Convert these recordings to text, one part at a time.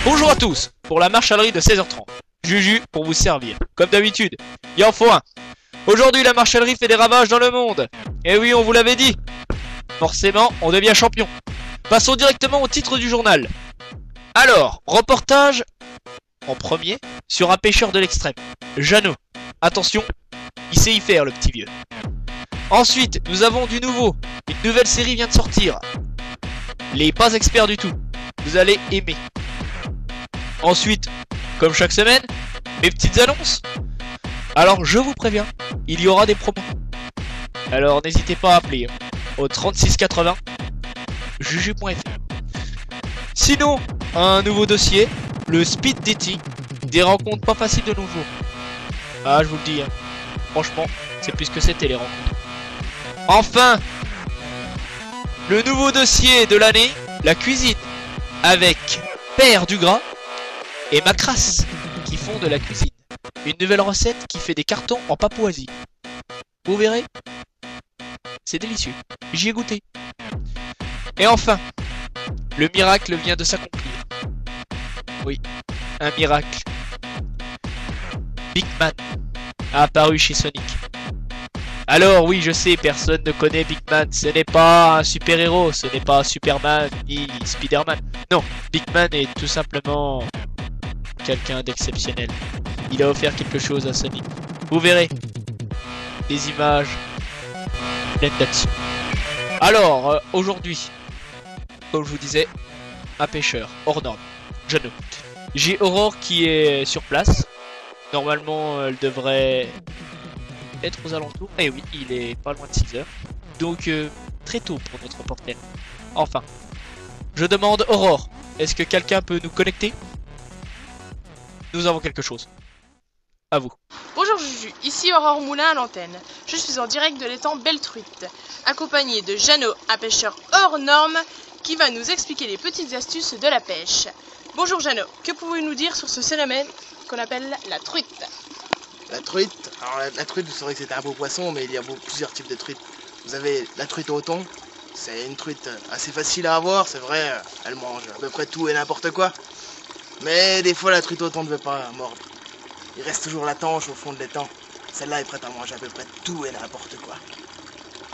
Bonjour à tous, pour la marchalerie de 16h30. Juju pour vous servir, comme d'habitude. Il en faut un. Aujourd'hui, la marchalerie fait des ravages dans le monde. Et oui, on vous l'avait dit. Forcément, on devient champion. Passons directement au titre du journal. Alors, reportage en premier sur un pêcheur de l'extrême, Jeannot. Attention, il sait y faire le petit vieux. Ensuite, nous avons du nouveau. Une nouvelle série vient de sortir. Les pas experts du tout. Vous allez aimer. Ensuite, comme chaque semaine, mes petites annonces. Alors, je vous préviens, il y aura des promos. Alors, n'hésitez pas à appeler au 3680 juju.fr. Sinon, un nouveau dossier, le speed dating, des rencontres pas faciles de nos jours. Ah, je vous le dis, hein. Franchement, c'est plus que c'était les rencontres. Enfin, le nouveau dossier de l'année, la cuisine, avec Père Dugras et Macrasse, qui font de la cuisine. Une nouvelle recette qui fait des cartons en Papouasie. Vous verrez, c'est délicieux. J'y ai goûté. Et enfin, le miracle vient de s'accomplir. Oui, un miracle. Big Man a apparu chez Sonic. Alors oui, je sais, personne ne connaît Big Man. Ce n'est pas un super-héros, ce n'est pas Superman ni Spider-Man. Non, Big Man est tout simplement quelqu'un d'exceptionnel. Il a offert quelque chose à Sonic. Vous verrez des images pleines d'action. Alors, aujourd'hui, comme je vous disais, un pêcheur hors norme, Jeannot. J'ai Aurore qui est sur place. Normalement, elle devrait être aux alentours. Et oui, il est pas loin de 6h. Donc, très tôt pour notre reporter. Enfin, je demande Aurore, est-ce que quelqu'un peut nous connecter? Nous avons quelque chose. À vous. Bonjour Juju, ici Aurore Moulin à l'antenne. Je suis en direct de l'étang Belle Truite, accompagné de Jeannot, un pêcheur hors norme, qui va nous expliquer les petites astuces de la pêche. Bonjour Jeannot, que pouvez-vous nous dire sur ce phénomène qu'on appelle la truite? La truite, alors la truite, vous saurez que c'est un beau poisson, mais il y a plusieurs types de truites. Vous avez la truite au thon, c'est une truite assez facile à avoir, c'est vrai, elle mange à peu près tout et n'importe quoi. Mais des fois la truite au thon ne veut pas mordre. Il reste toujours la tanche au fond de l'étang. Celle-là est prête à manger à peu près tout et n'importe quoi.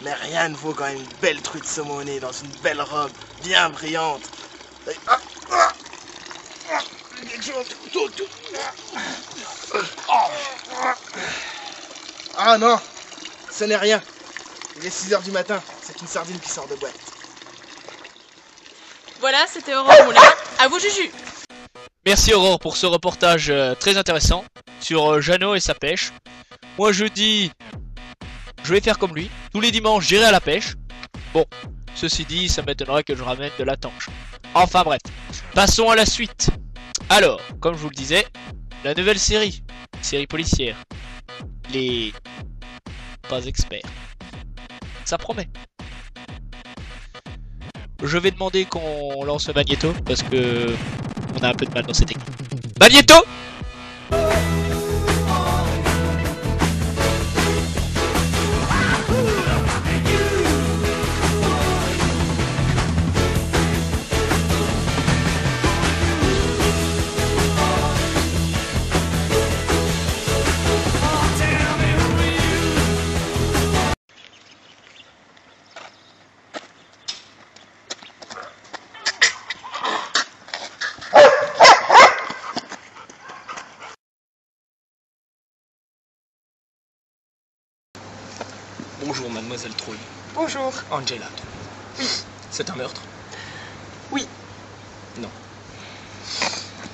Mais rien ne vaut quand même une belle truite saumonée dans une belle robe, bien brillante. Quelque chose. Ah non, ce n'est rien. Il est 6h du matin, c'est une sardine qui sort de boîte. Voilà, c'était Aurore Moulin. À vous Juju. Merci Aurore pour ce reportage très intéressant sur Jeannot et sa pêche. Moi je dis, je vais faire comme lui. Tous les dimanches j'irai à la pêche. Bon, ceci dit, ça m'étonnerait que je ramène de la tanche. Enfin bref, passons à la suite. Alors, comme je vous le disais, la nouvelle série policière, les pas experts. Ça promet. Je vais demander qu'on lance le magnéto parce que on a un peu de mal dans cette équipe. Magnéto! Bonjour, mademoiselle Trouille. Bonjour. Angela. Oui. C'est un meurtre? Oui. Non.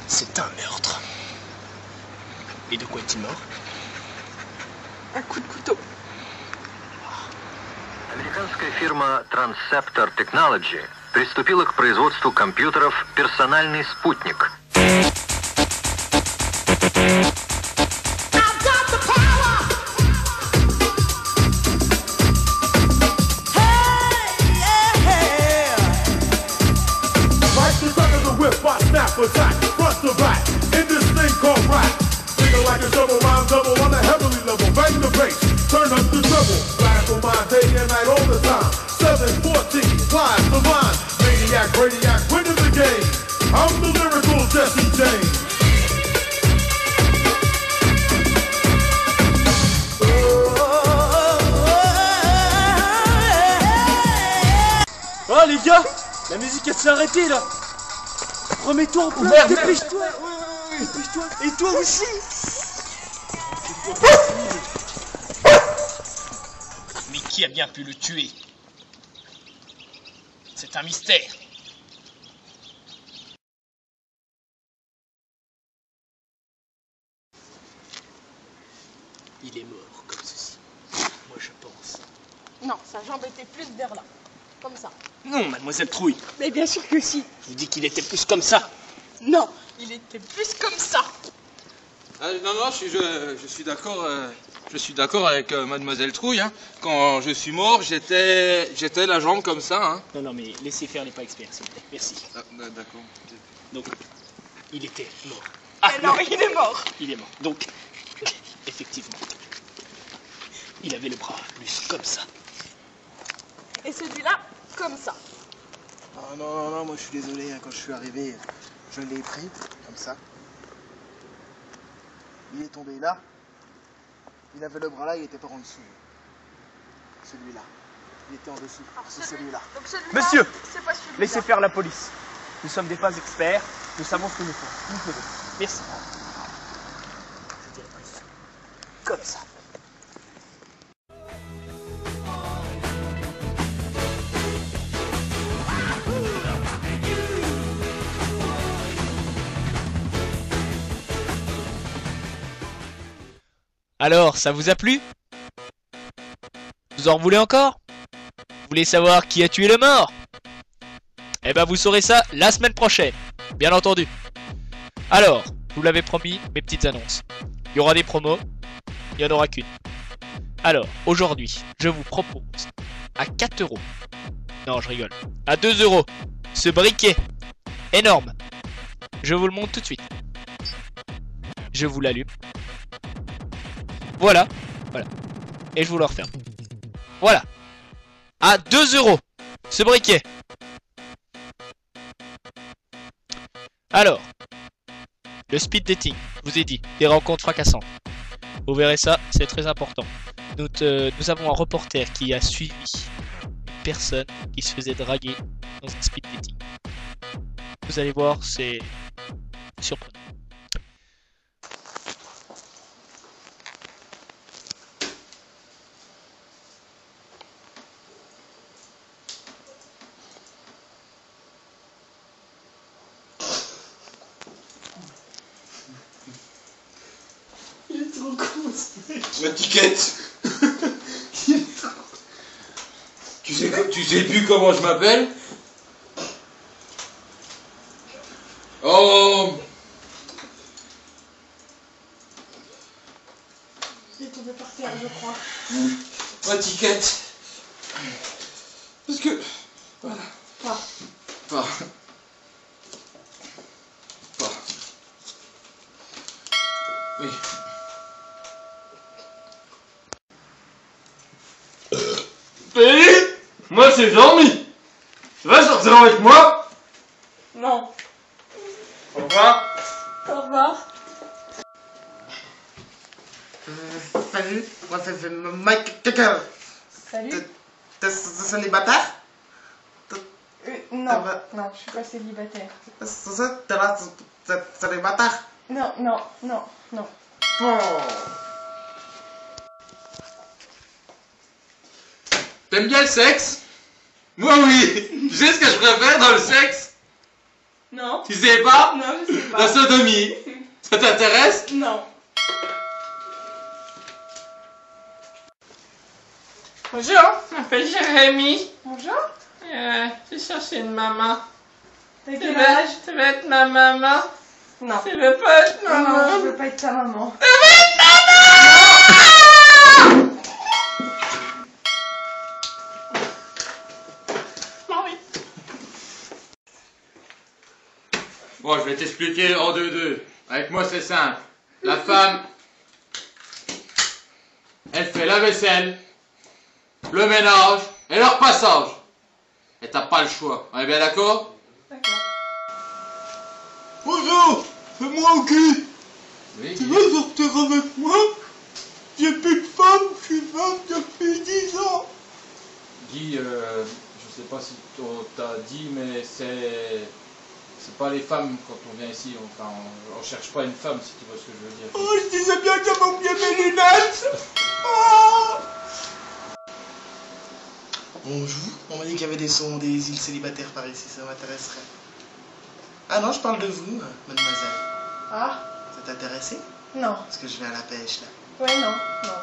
C'est un meurtre. Et de quoi est-il mort? Un coup de couteau. Американская фирма Transceptor Technology приступила к производству компьютеров «Персональный спутник». Attack, front to back, in this thing called rap. Thinking like a double rhyme double on a heavenly level. Bang the bass, turn up the treble. Blast on my day and night all the time. 714, live, the line. Maniac, radiac, winning the game. I'm the lyrical Jesse qu'à s'arrêter là. Remets-toi en place, dépêche-toi. Dépêche-toi. Et toi aussi. Mais qui a bien pu le tuer? C'est un mystère. Il est mort comme ceci. Moi je pense. Non, sa jambe était plus vers là. Comme ça. Non, mademoiselle Trouille. Mais bien sûr que si. Je vous dis qu'il était plus comme ça. Non, il était plus comme ça. Non, je suis d'accord. Je suis d'accord avec mademoiselle Trouille. Hein. Quand je suis mort, j'étais la jambe comme ça. Hein. Non, mais laissez faire les pas experts, s'il vous plaît. Merci. Ah, d'accord. Donc, il était mort. Mais non, il est mort. Il est mort. Donc, effectivement, il avait le bras plus comme ça. Et celui-là, comme ça. Oh non, moi je suis désolé, hein, quand je suis arrivé, je l'ai pris, comme ça. Il est tombé là. Il avait le bras là, il était pas en dessous. Celui-là. Il était en dessous. C'est celui-là. Donc celui-là, Monsieur, c'est pas celui-là. laissez faire la police. Nous sommes des pas experts. Nous savons ce que nous faisons. Merci. Je dirais pas ça. Comme ça. Alors, ça vous a plu? Vous en voulez encore? Vous voulez savoir qui a tué le mort? Eh ben vous saurez ça la semaine prochaine, bien entendu. Alors, je vous l'avais promis, mes petites annonces. Il y aura des promos, il n'y en aura qu'une. Alors, aujourd'hui, je vous propose à 4 €. Non, je rigole. À 2 €. Ce briquet énorme. Je vous le montre tout de suite. Je vous l'allume. Voilà. Et je vous le referme. Voilà. À 2 €. Ce briquet. Alors. Le speed dating. Je vous ai dit. Des rencontres fracassantes. Vous verrez ça. C'est très important. Nous avons un reporter qui a suivi une personne qui se faisait draguer dans un speed dating. Vous allez voir, c'est surprenant. Ma tiquette. Tu sais plus comment je m'appelle? Oh. Il est tombé par terre, je crois. Ma tiquette. Parce que... Voilà. Pas. Oui. Et moi c'est Jean-Mi. Tu vas sortir avec moi? Non. Au revoir. Au revoir. Salut, moi c'est Mike Tucker. Salut. T'es célibataire? Non, non, je suis pas célibataire. C'est ça? T'es là, t'es célibataire? Non. Bon. T'aimes bien le sexe? Moi oui. Tu sais ce que je préfère dans le sexe? Non. Tu sais pas? Non, je sais pas. La sodomie. Ça t'intéresse? Non. Bonjour, je m'appelle Jérémy. Bonjour. J'ai cherché une maman. T'as quel âge? Tu veux être ma maman? Non. Tu veux pas être ma maman? Non, je veux pas être ta maman. Tu veux être maman? Oui. Bon, je vais t'expliquer en deux. Avec moi, c'est simple. La femme, elle fait la vaisselle, le ménage et le repassage. Et t'as pas le choix. On est bien d'accord? D'accord. Bonjour, c'est moi au cul. Oui. Tu veux sortir avec moi? J'ai plus de femme, je suis femme depuis 10 ans. Dis, je sais pas si on t'a dit, mais c'est pas les femmes quand on vient ici. Enfin, on cherche pas une femme, si tu vois ce que je veux dire. Oh, je disais bien que j'avais oublié mes lunettes. Oh. Bonjour, on m'a dit qu'il y avait des îles célibataires par ici, ça m'intéresserait. Ah non, je parle de vous, mademoiselle. Ah, Ça t'intéresse? non. Parce que je vais à la pêche, là. Ouais, non, non.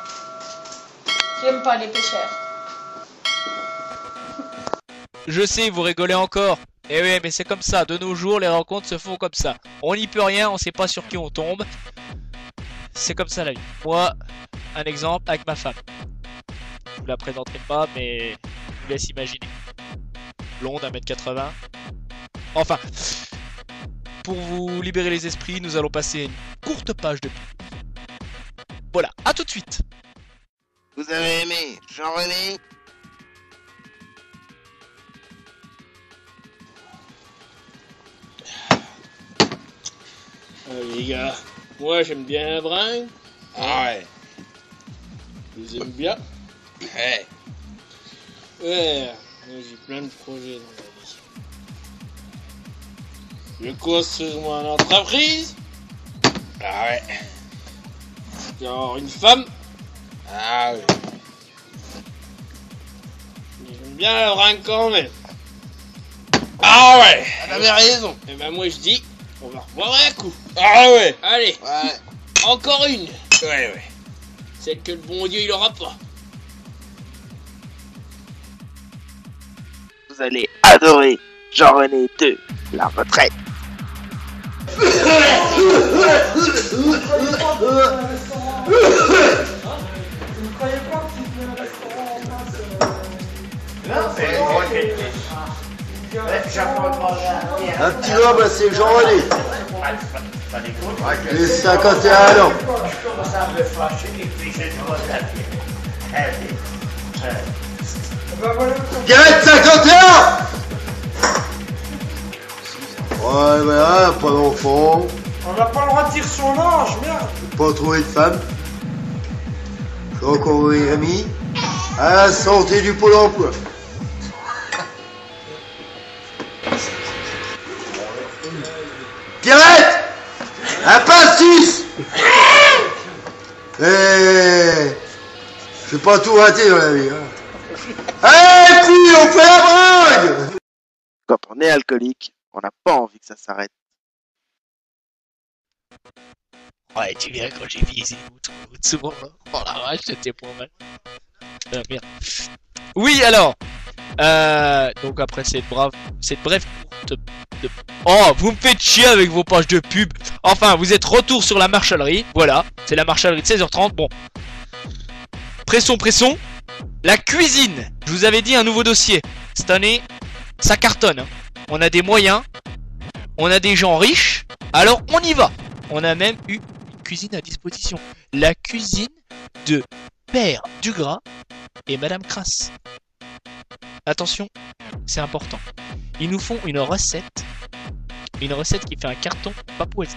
J'aime pas les pêcheurs. Je sais, vous rigolez encore. Eh oui, mais c'est comme ça, de nos jours, les rencontres se font comme ça. On n'y peut rien, on sait pas sur qui on tombe. C'est comme ça la vie. Moi, un exemple avec ma femme. Je vous la présenterai pas, mais je vous laisse imaginer. Blonde, 1m80. Enfin, pour vous libérer les esprits, nous allons passer une courte page de pub. Voilà, à tout de suite. Vous avez aimé Jean-René? Les gars, moi j'aime bien la bringue. Ah ouais. Vous aimez bien? Ouais. Ouais, moi, j'ai plein de projets dans la vie. Je construis mon entreprise. Ah ouais. Genre une femme. Ah ouais. J'aime bien la bringue quand même. Ah ouais. T'avais raison. Et ben moi je dis, on va revoir un coup. Ah ouais. Allez, Ouais. encore une. Ouais, ouais. Celle que le bon Dieu il aura pas. Vous allez adorer Jean-René 2, la retraite. Un petit homme, c'est Jean-René. Les 51 ans. Gareth 51. Ouais, voilà, pas d'enfant. On n'a pas le droit de dire son âge, merde. Pas trouvé de femme. Je suis encore ami. À la santé du Pôle emploi. Pierrette! Un pastis! Je vais pas tout rater dans la vie. Et puis on fait la bringue! Quand on est alcoolique, on n'a pas envie que ça s'arrête. Ouais, tu viens quand j'ai visé souvent. Oh la vache, c'était pas mal. Merde. Oui, alors. Donc après cette brève courte de... Oh, vous me faites chier avec vos pages de pub. Enfin, vous êtes retour sur la marshallerie. Voilà, c'est la marshallerie de 16h30. Bon. Pressons, pressons. La cuisine. Je vous avais dit un nouveau dossier. Cette année, ça cartonne. Hein. On a des moyens. On a des gens riches. Alors, on y va. On a même eu une cuisine à disposition. La cuisine de Père Dugras et Madame Crasse. Attention, c'est important. Ils nous font une recette qui fait un carton papouasie.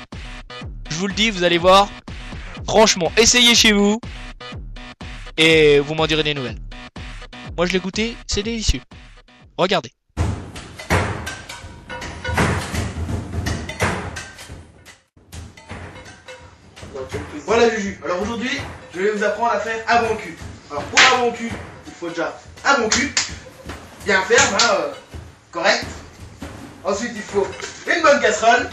Je vous le dis, vous allez voir. Franchement, essayez chez vous et vous m'en direz des nouvelles. Moi, je l'ai goûté, c'est délicieux. Regardez. Voilà Juju, alors aujourd'hui, je vais vous apprendre à faire un bon cul. Alors pour un bon cul, il faut déjà un bon cul, bien ferme, hein, correct. Ensuite il faut une bonne casserole,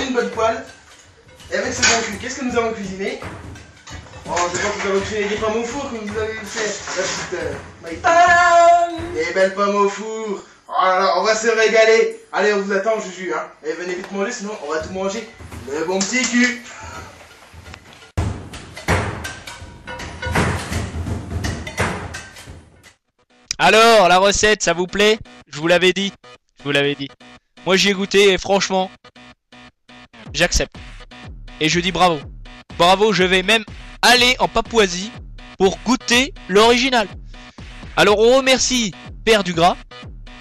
une bonne poêle, et avec ce bon cul, qu'est-ce que nous allons cuisiner? Oh, je pense que vous allez cuisiner des pommes au four comme vous avez fait, la petite Maïta. Des belles pommes au four. Oh là là, on va se régaler. Allez, on vous attend Juju, hein. Et venez vite manger, sinon on va tout manger. Le bon petit cul. Alors, la recette, ça vous plaît? Je vous l'avais dit. Je vous l'avais dit. Moi, j'y ai goûté et franchement, j'accepte. Et je dis bravo. Bravo, je vais même aller en Papouasie pour goûter l'original. Alors, on remercie Père Dugras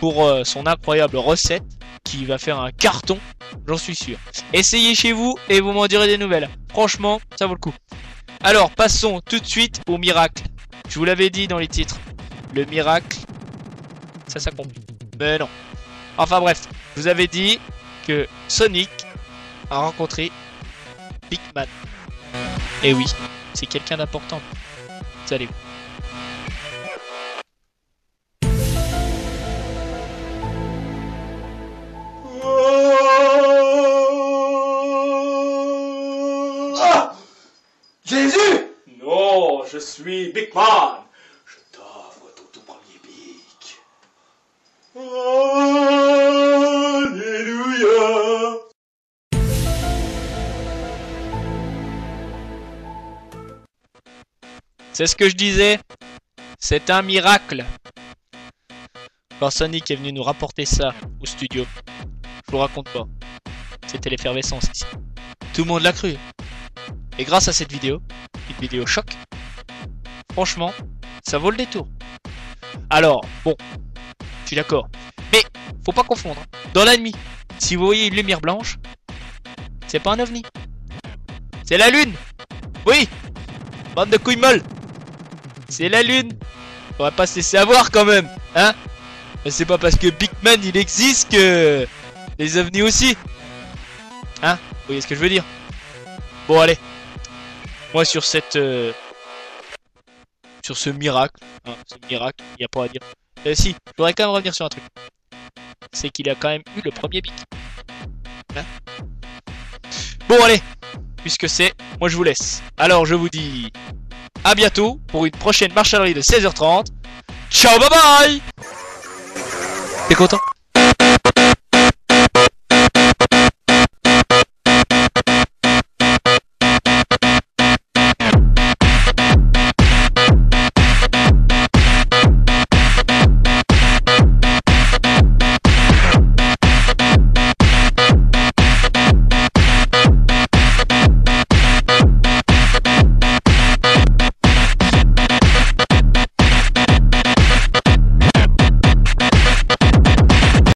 pour son incroyable recette qui va faire un carton, j'en suis sûr. Essayez chez vous et vous m'en direz des nouvelles. Franchement, ça vaut le coup. Alors, passons tout de suite au miracle. Je vous l'avais dit dans les titres. Le miracle ça s'accomplit. Mais non. Enfin bref, je vous avais dit que Sonic a rencontré Big Man. Et oui, c'est quelqu'un d'important. Vous allez voir. Jésus! Non, je suis Big Man. Je t'offre ton tout premier pic. Alléluia. C'est ce que je disais. C'est un miracle. Quand Sonic est venu nous rapporter ça au studio, je vous raconte pas. C'était l'effervescence ici. Tout le monde l'a cru. Et grâce à cette vidéo, une vidéo choc, franchement, ça vaut le détour. Alors, bon, je suis d'accord. Mais, faut pas confondre. Dans la nuit, si vous voyez une lumière blanche, c'est pas un ovni. C'est la lune. Oui. Bande de couilles molles. C'est la lune. On va pas se laisser avoir quand même, hein. Mais c'est pas parce que Big Man il existe que les ovnis aussi. Hein, vous voyez ce que je veux dire. Bon allez. Moi sur cette sur ce miracle, hein, ce miracle, il n'y a pas à dire. Si, je voudrais quand même revenir sur un truc. C'est qu'il a quand même eu le premier Big. Hein. Bon allez, puisque c'est, moi je vous laisse. Alors je vous dis à bientôt pour une prochaine marche à l'oreille de 16h30. Ciao, bye bye. T'es content?